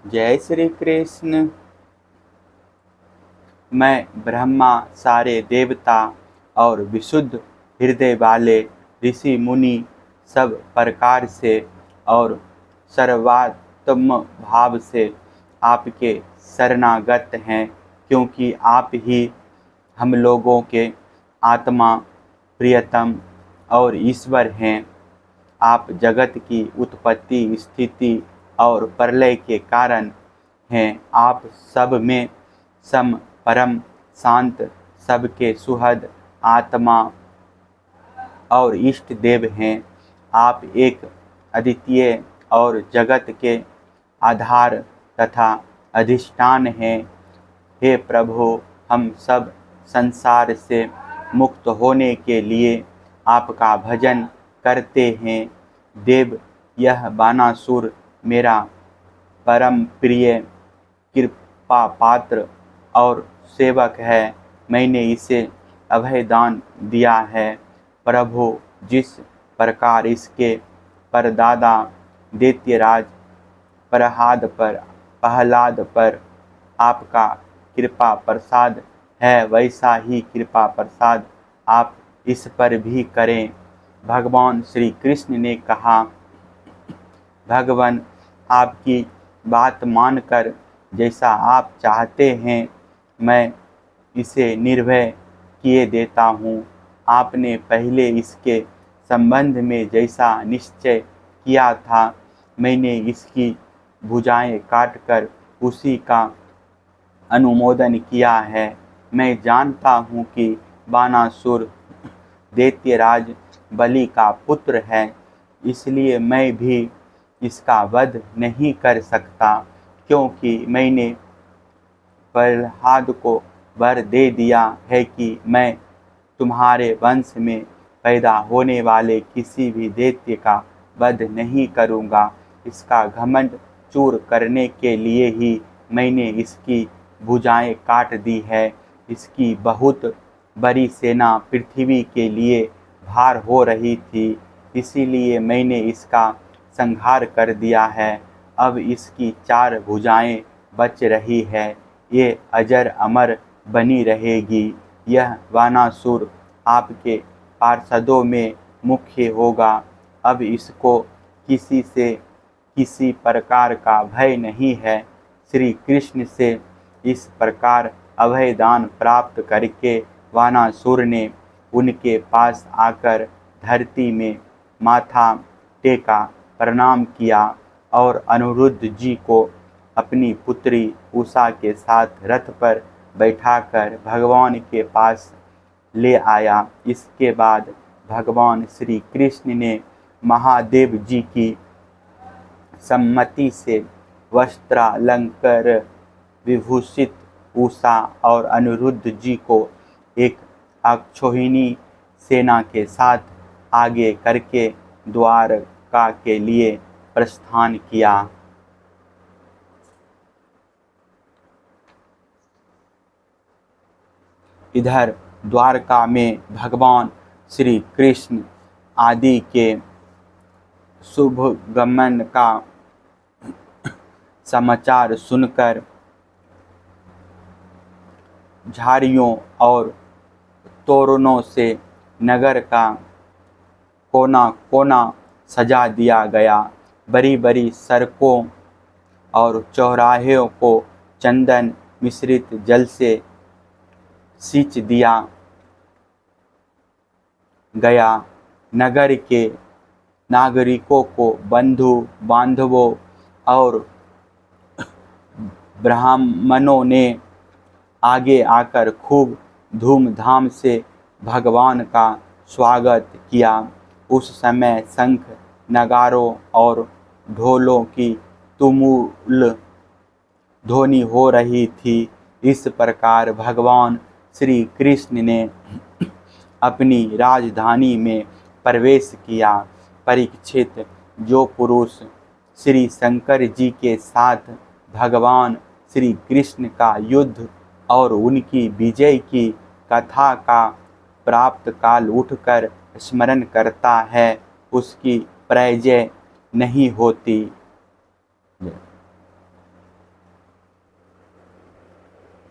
जय श्री कृष्ण। मैं ब्रह्मा, सारे देवता और विशुद्ध हृदय वाले ऋषि मुनि सब प्रकार से और सर्वात्म भाव से आपके शरणागत हैं, क्योंकि आप ही हम लोगों के आत्मा, प्रियतम और ईश्वर हैं। आप जगत की उत्पत्ति, स्थिति और प्रलय के कारण हैं। आप सब में सम, परम शांत, सबके सुहृद आत्मा और इष्ट देव हैं। आप एक अद्वितीय और जगत के आधार तथा अधिष्ठान हैं। हे प्रभु, हम सब संसार से मुक्त होने के लिए आपका भजन करते हैं। देव, यह बानासुर मेरा परम प्रिय, कृपा पात्र और सेवक है। मैंने इसे अभय दान दिया है। प्रभु, जिस प्रकार इसके परदादा दैत्यराज प्रहलाद पर आपका कृपा प्रसाद है, वैसा ही कृपा प्रसाद आप इस पर भी करें। भगवान श्री कृष्ण ने कहा, भगवान, आपकी बात मानकर जैसा आप चाहते हैं मैं इसे निर्भय किए देता हूँ। आपने पहले इसके संबंध में जैसा निश्चय किया था, मैंने इसकी भुजाएं काटकर उसी का अनुमोदन किया है। मैं जानता हूँ कि बानासुर दैत्यराज बलि का पुत्र है, इसलिए मैं भी इसका वध नहीं कर सकता, क्योंकि मैंने प्रहलाद को वर दे दिया है कि मैं तुम्हारे वंश में पैदा होने वाले किसी भी दैत्य का वध नहीं करूँगा। इसका घमंड चूर करने के लिए ही मैंने इसकी भुजाएं काट दी है। इसकी बहुत बड़ी सेना पृथ्वी के लिए भार हो रही थी, इसीलिए मैंने इसका संहार कर दिया है। अब इसकी 4 भुजाएं बच रही है, ये अजर अमर बनी रहेगी। यह वानासुर आपके पार्षदों में मुख्य होगा। अब इसको किसी से किसी प्रकार का भय नहीं है। श्री कृष्ण से इस प्रकार अभय दान प्राप्त करके वानासुर ने उनके पास आकर धरती में माथा टेका, प्रणाम किया और अनिरुद्ध जी को अपनी पुत्री उषा के साथ रथ पर बैठाकर भगवान के पास ले आया। इसके बाद भगवान श्री कृष्ण ने महादेव जी की सम्मति से वस्त्रालंकार विभूषित उषा और अनिरुद्ध जी को एक अक्षौहिणी सेना के साथ आगे करके द्वारका के लिए प्रस्थान किया। इधर द्वारका में भगवान श्री कृष्ण आदि के शुभ गमन का समाचार सुनकर झाड़ियों और तोरणों से नगर का कोना कोना सजा दिया गया। बड़ी बड़ी सड़कों और चौराहों को चंदन मिश्रित जल से सींच दिया गया। नगर के नागरिकों को बंधु बांधवों और ब्राह्मणों ने आगे आकर खूब धूमधाम से भगवान का स्वागत किया। उस समय शंख, नगारों और ढोलों की तुमुल ध्वनि हो रही थी। इस प्रकार भगवान श्री कृष्ण ने अपनी राजधानी में प्रवेश किया। परीक्षित, जो पुरुष श्री शंकर जी के साथ भगवान श्री कृष्ण का युद्ध और उनकी विजय की कथा का प्राप्त काल उठकर स्मरण करता है, उसकी पराजय नहीं होती।